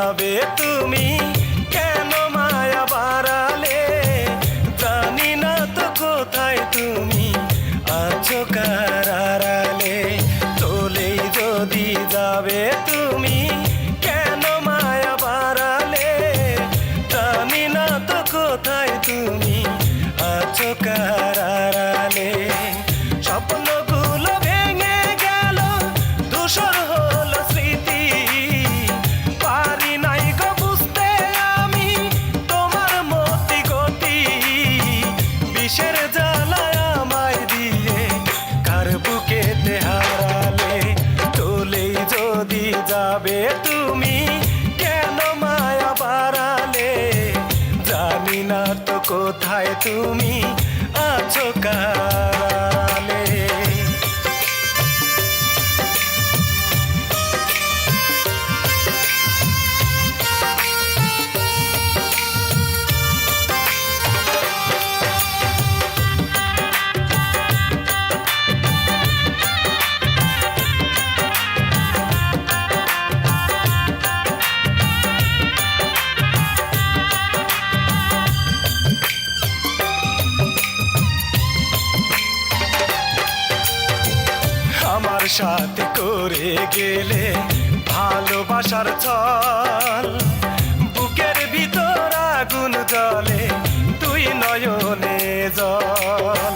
যাবে তুমি কেন মায়া বাড়ালে জানি না তো কোথায় তুমি আছো কার আড়ালে চলেই যদি যাবে তুমি কেন মায়া বাড়ালে জানি না তো কোথায় তুমি আছো কার আড়ালে স্বপ্নগুলো ভেঙে গেল ধূসর হলো স্মৃতি পারি নাই গো বুঝতে আমি তোমার মতি গতি বিষের জ্বালায় আমায় দিয়ে কার বুকেতে হারালে চলেই যদি যাবে তুমি কেন মায়া বাড়ালে জানি না তো কোথায় তুমি আছো কালে আমার সাথে করে গেলে ভালোবাসার ছল বুকের ভিতর আগুন জ্বলে তুই নয়নে জল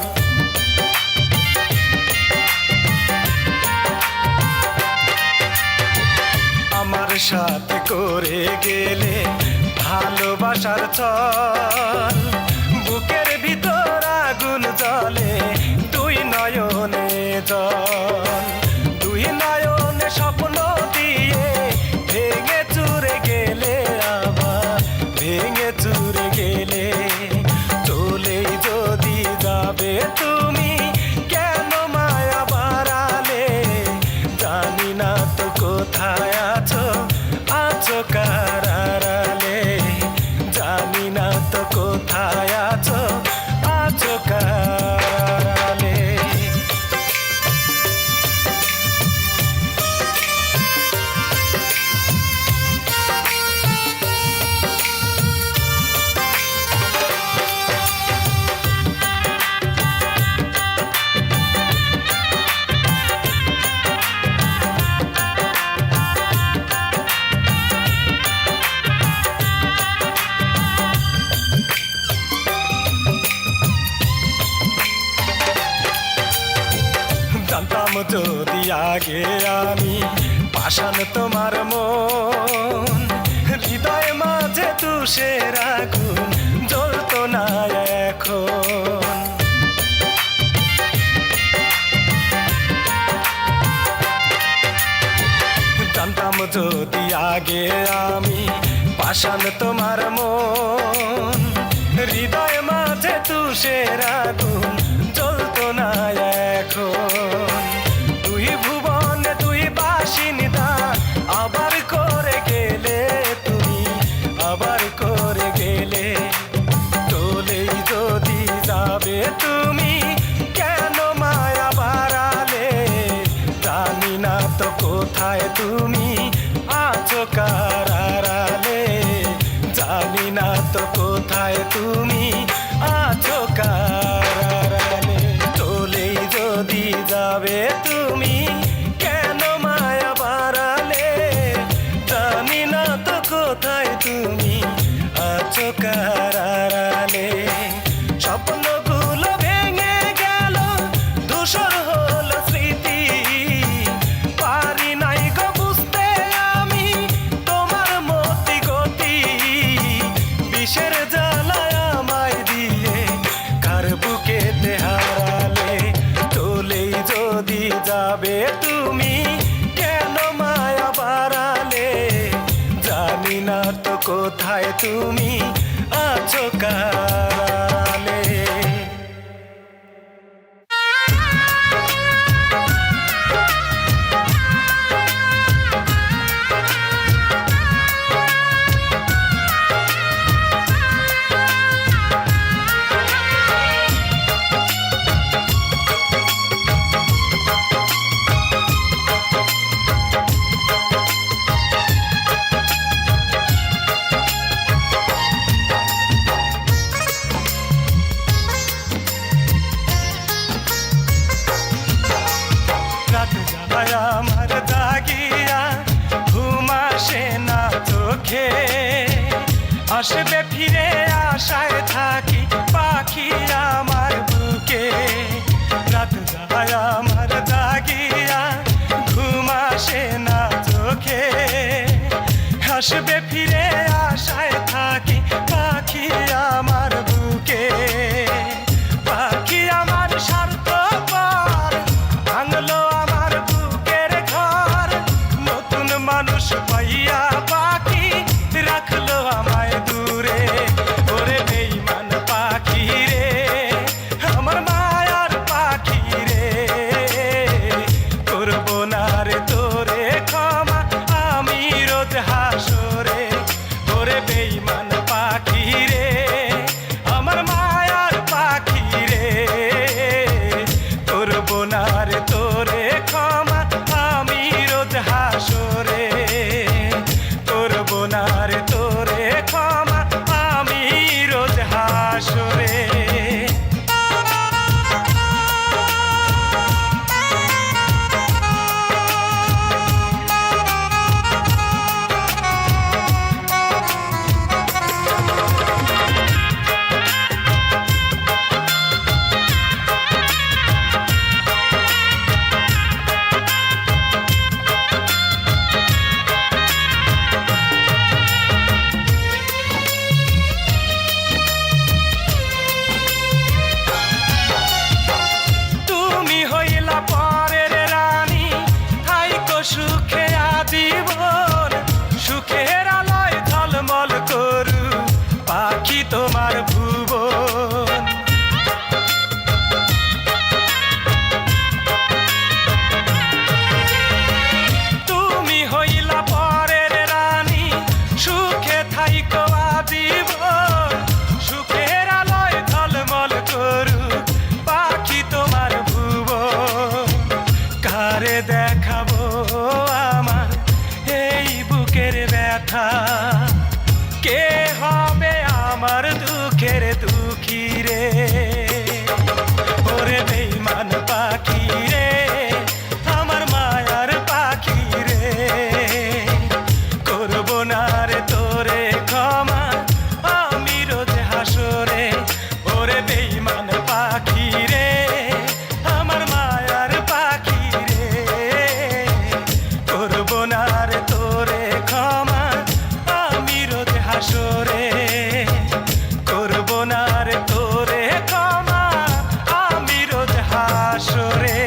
আমার সাথে করে গেলে ভালোবাসার ছল বুকের ভিতর আগুন জ্বলে তুই নয়নে জল তুই নয়নে স্বপ্ন দিয়ে ভেঙে চুরে গেলে আবার ভেঙে চুরে গেলে চলেই যদি যাবে তুমি কেন মায়া বাড়ালে জানি না তো কোথায় আছো আছো কার আড়ালে জানি না তো কোথায় আছো আছো কার আড়ালে জানতাম যদি আগে আমি পাষাণ তোমার মন হৃদয় মাঝে তুষের আগুন জ্বলতো না এখন জানতাম যদি আগে আমি পাষাণ তোমার মন হৃদয় মাঝে তুষের আগুন জ্বলতো না এখন তুই ভুবনে তুই বাসিন্দা আবার করে গেলে তুমি আবার করে গেলে চলেই যদি যাবে তুমি কেন মায়া বাড়ালে জানি না তো কোথায় তুমি আছো কার আড়ালে জানি না তো কোথায় তুমি আছো কার আড়ালে চলেই যদি যাবে তুমি কেন মায়া বাড়ালে জানি না তো কোথায় তুমি আছো কার আড়ালে স্বপ্নগুলো ভেঙে গেল ধূসর হলো স্মৃতি পারি নাই গো বুঝতে আমি তোমার মতি গতি বিষের জ্বালায় আমায় দিয়ে কার বুকেতে হারালে চলেই যদি যাবে তুমি কেন মায়া বাড়ালে জানি না তো কোথায় তুমি আছো কার আড়ালে আসবে ফিরে আশায় থাকি পাখি আমার বুকে রাত যায় আমার জাগিয়া ঘুম আসে না চোখে আসবে ফিরে আশায় থাকি পাখি আমার বুকে পাখি আমার স্বার্থপর ভাঙলো আমার বুকের ঘর নতুন মানুষ পাইয়া পাখি রাখলো আমায় দূরে ওরে বেঈমান পাখি রে আমার মায়ার পাখি রে করবো না রে তোরে ক্ষমা আমি রোজ হাসরে ওরে বেঈমান পাখি রে আমার মায়ার পাখি রে করবো না রে তোরে ক্ষমা আমি রোজ হাসরে করবো না রে তোরে ক্ষমা আমি রোজ হাসরে সুখে আজীবন সুখের আলোয় ঝলমল করু পাখি তোমার ভুবন তুমি হইলা পরের রানী সুখে থাইকো আজীবন সুখের আলোয় ঝলমল করু পাখি তোমার ভুবন কারে দেখাবো আমার এই বুকের ব্যথা কে হবে আমার দুঃখের দুঃখী রে ওরে বেঈমান পাখি রে আমার মায়ার পাখি রে করবো না রে তোরে ক্ষমা আমি রোজ হাসরে ওরে বেঈমান পাখি রে আমার মায়ার পাখি রে করবো না রে তোরে ক্ষমা আমি রোজ হাসরে করবো না রে তোরে ক্ষমা আমি রোজ হাসরে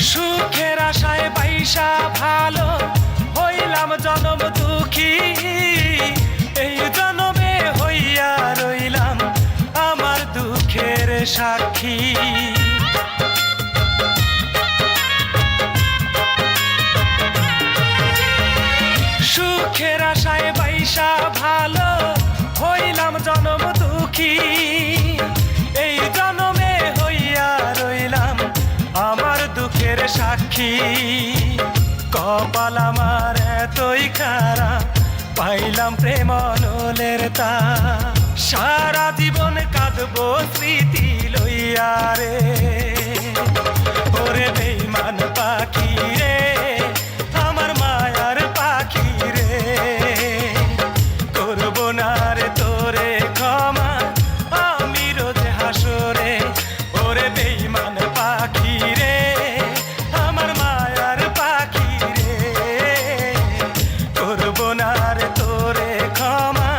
সুখের আশায় পয়সা ভালো হইলাম জনম দুঃখী এই জনমে হইয়া রইলাম আমার দুঃখের সাক্ষী সুখের আশায় পয়সা ভালো হইলাম জনম দুঃখী এই জনমে হইয়া রইলাম আমার দুঃখের সাক্ষী কপাল আমার এতই খারাপ পাইলাম প্রেম নলের তা সারা জীবন কাঁদবো স্মৃতি লইয়া রে ওরে বেঈমান পাখি রে আমার মায়ার পাখি রে করবো না রে তোরে ক্ষমা আমি রোজ হাসরে ওরে বেঈমান পাখি রে আমার মায়ার পাখি রে করবো না রে তোরে ক্ষমা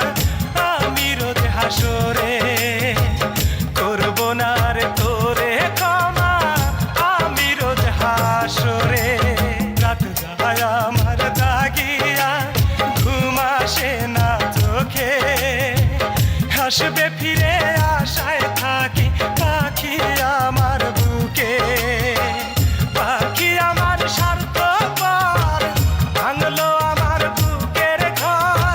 আমি রোজ হাসরে করবো না রে তোরে ক্ষমা আমি রোজ হাসরে রাত যায় আমার জাগিয়া ঘুম আসে না চোখে আসবে ফিরে আশায় থাকি পাখি আমার বুকে পাখি আমার স্বার্থপর ভাঙলো আমার বুকের ঘর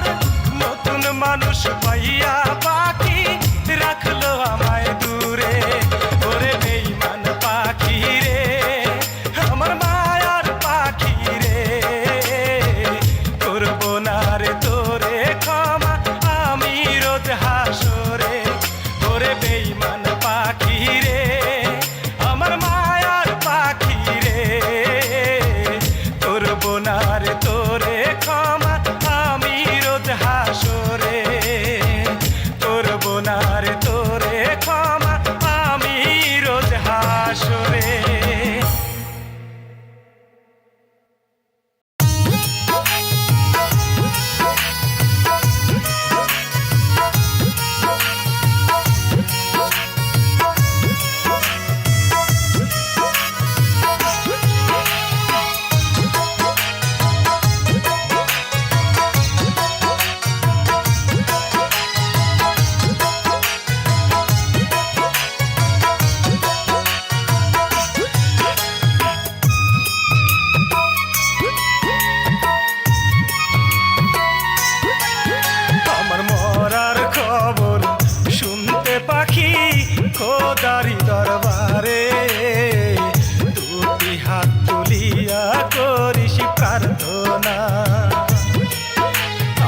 প্রার্থনা।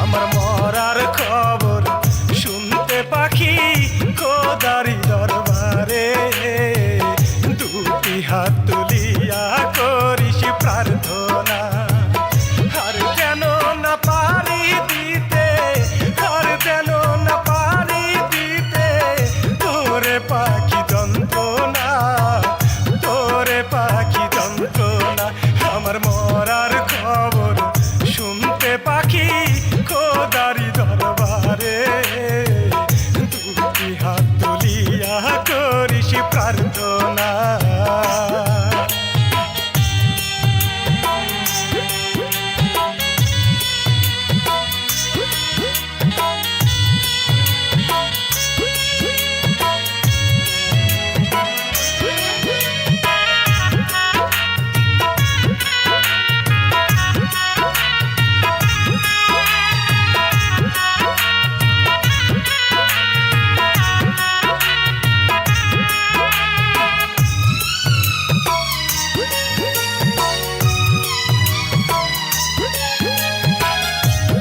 আমার মরার খবর শুনতে পাখি খোদারি দরবারে, দুটি হাত তুলিয়া করিস প্রার্থনা। আর যেন না পারি দিতে, আর যেন না পারি দিতে তোরে পাখি যন্ত্রণা, তোরে পাখি যন্ত্রণা। আমার মরার খবর শুনতে পাখি খোদারি দরবারে, দুটি হাত তুলিয়া করিস প্রার্থনা।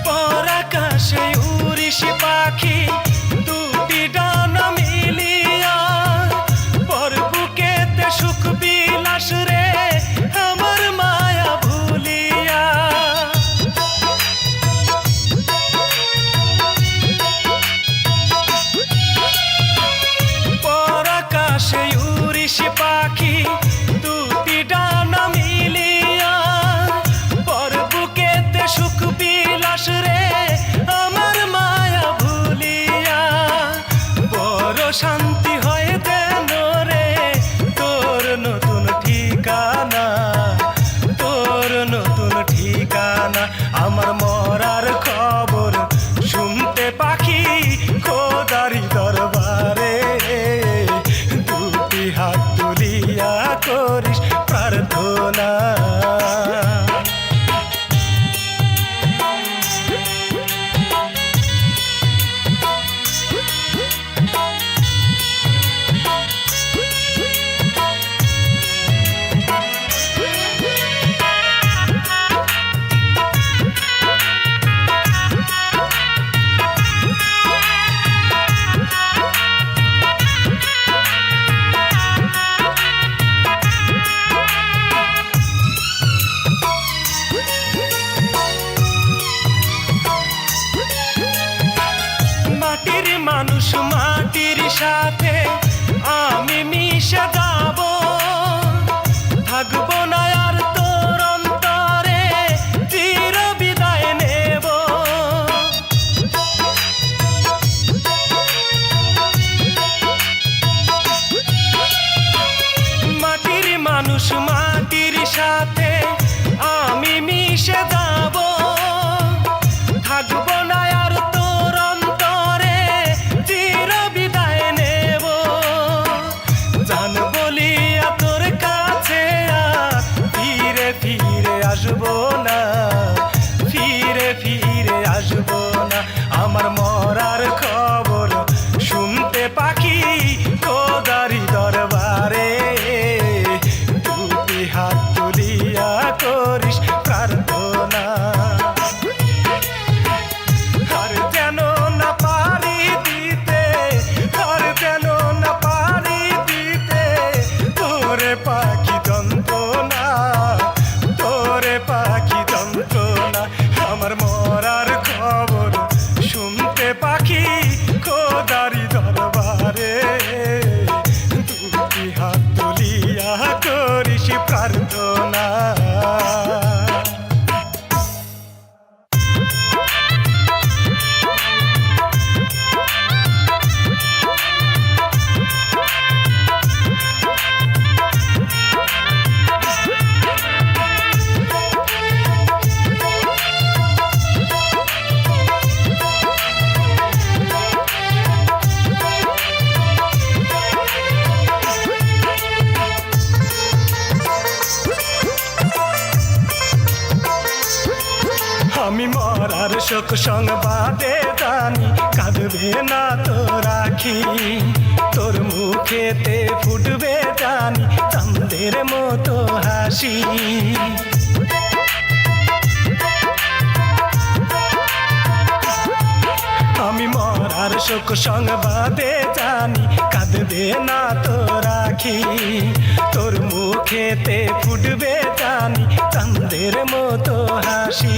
পরাকাশে উড়িস পাখি দুটি ডানা মিলিয়া, পর বুকেতে সুখ বিলাস রে আমার মায়া ভুলিয়া। পরাকাশে উড়িস পাখি দুটি ডানা মিলিয়া, পর বুকেতে সুখ বিলাস রে আমার মায়া ভুলিয়া। বড় শান্তি হয় দেন রে তোর নতুন ঠিকানা, তোর নতুন ঠিকানা। আমার মরার খবর শুনতে পাখি খোদারি দরবারে, দুটি হাত তুলিয়া করিস প্রার্থনা। মাটির মানুষ মাটির সাথে আমি মিশে যাব, থাকবো না আর তোর অন্তরে চির বিদায় নেব। মাটির মানুষ মাটির সাথে আমি মিশে যাব, থাকবো না আর তোর অন্তরে চির বিদায় নেব। জান বলিয়া তোর কাছে আর ফিরে ফিরে আসবো না, ফিরে ফিরে আসবো না। আমার মরার খবর শুনতে পাখি খোদারি দরবারে, দুটি হাত তুলিয়া করিস প্রার্থনা। আর যেন না পারি দিতে, আর যেন না পারি দিতে তোরে পাখি যন্ত্রণা, তোরে পাখি যন্ত্রণা। আমার মরার খবর শুনতে পাখি খোদারি দরবারে, দুটি হাত তুলিয়া করিস প্রার্থনা। আমি মরার শোক সংবাদে জানি কাঁদবে না তোর আখি, তোর মুখেতে ফুটবে জানি চাঁদের মতো হাসি। আমি মরার শোক সংবাদে জানি কাঁদবে না তো রাখি, তোর মুখেতে ফুটবে জানি চাঁদের মতো হাসি।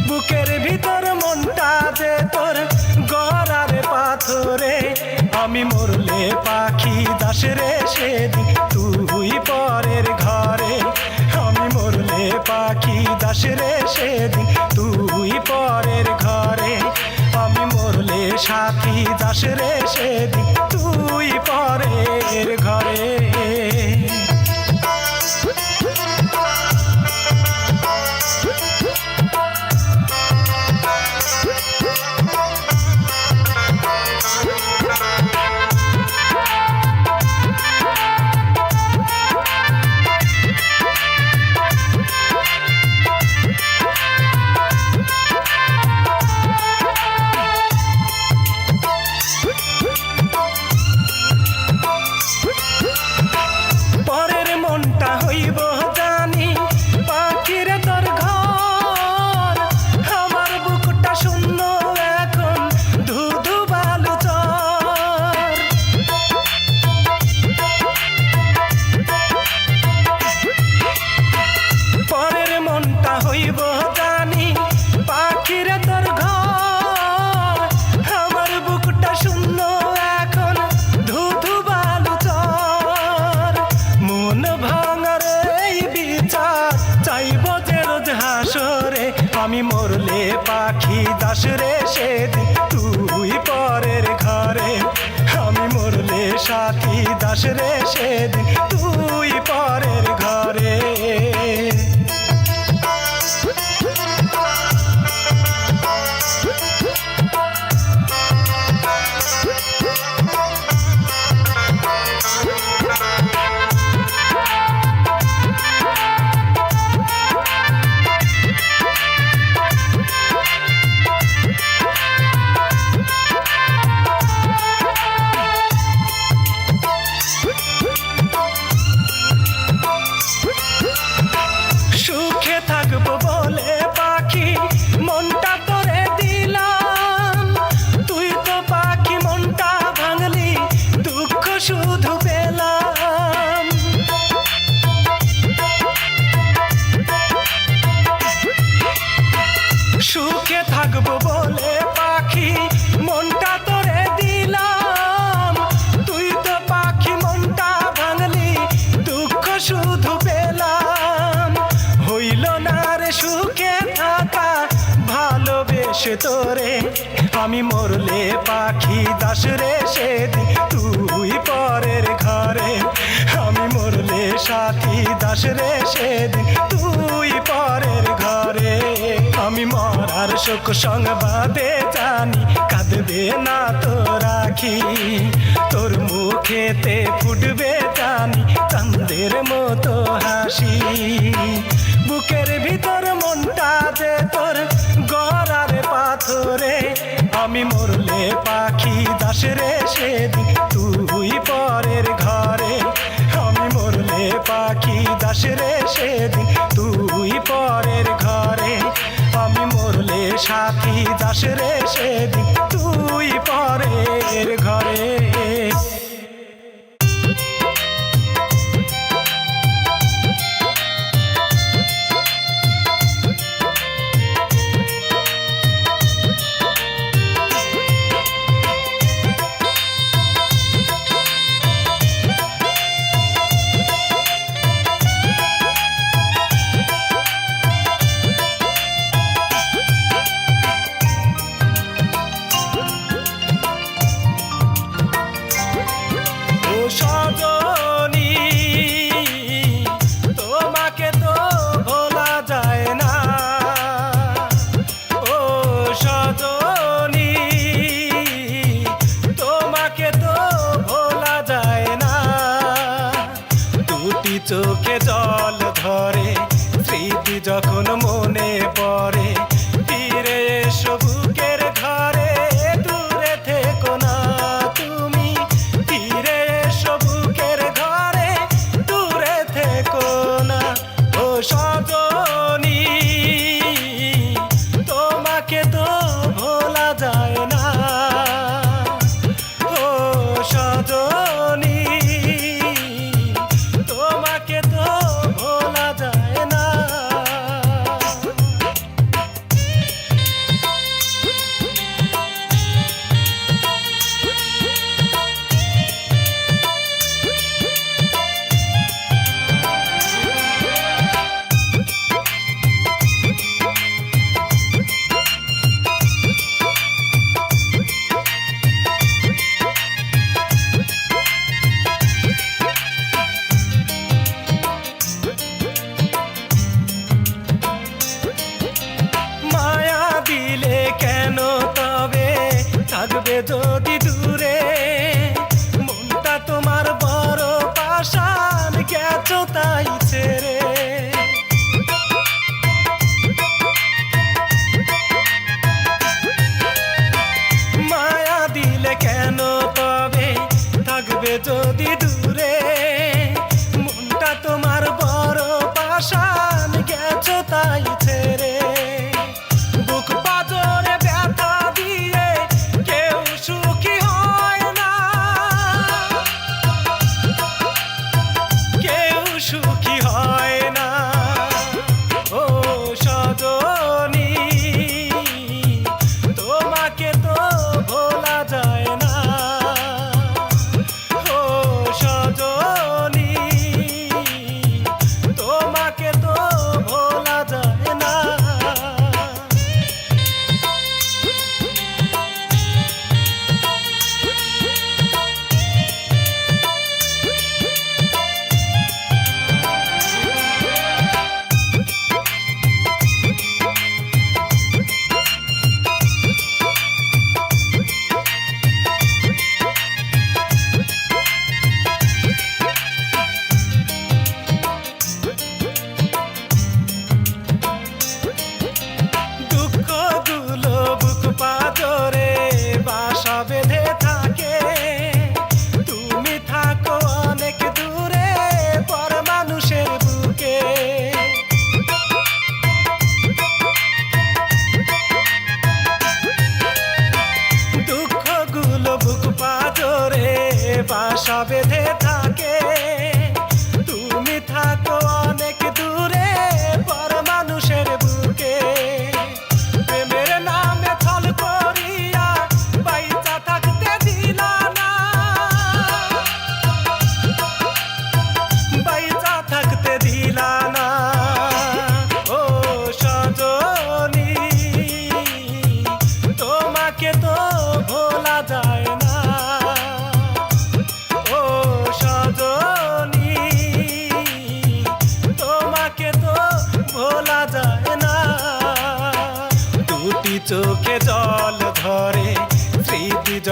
বুকের ভিতর মনটা যে তোর গড়ার পাথরে, আমি মরলে পাখি যাস রে সেদিন তুই পরের ঘরে। আমি মরলে পাখি যাস রে সেদিন তুই পরের ঘরে। আমি মরলে সাথী যাস রে সেদিন তুই পরের ঘরে। আমি মরলে পাখি যাস রে সেদিন তুই পরের ঘরে। আমি মরলে সাথী যাস রে সেদিন তুই পরের ঘরে। সুখে থাকবো বলে পাখি মনটা তোরে দিলাম, তুই তো পাখি মনটা ভাঙলি দুঃখ শুধু পেলাম। সুখে থাকবো বলে পাখি মনটা তোরে দিলাম, তুই তো পাখি মনটা ভাঙলি দুঃখ শুধু পেলাম। হইল না রে সুখে থাকা ভালোবেসে তোরে, আমি মরলে পাখি যাস রে সেদিন তুই পরের ঘরে। আমি মরলে সাথী যাস রে সেদিন তুই পরের ঘরে। আমি মরার শোক সংবাদে জানি কাঁদবে না তো রাখি, তোর মুখেতে ফুটবে জানি চাঁদের মতো হাসি। বুকের ভিতর মনটা যে তোর গড়ার পাথরে, আমি মরলে পাখি যাস রে সেদিন তুই পরের ঘরে। আমি মরলে পাখি যাস রে সেদিন তুই পরের ঘরে। আমি মরলে সাথী যাস রে সেদিন তুই পরের ঘরে। সজনী তোমাকে তো ভোলা যায় না, ও সজনী তোমাকে তো ভোলা যায় না। দুটি চোখে জল ধরে স্মৃতি যখন মনে পড়ে, ফিরে এসো বুকের ঘরে। দূরে থেকো না তুমি, ফিরে এসো বুকের ঘরে, দূরে থেকো না। ও সজনী তোমাকে তো ভোলা যায়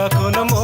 যখন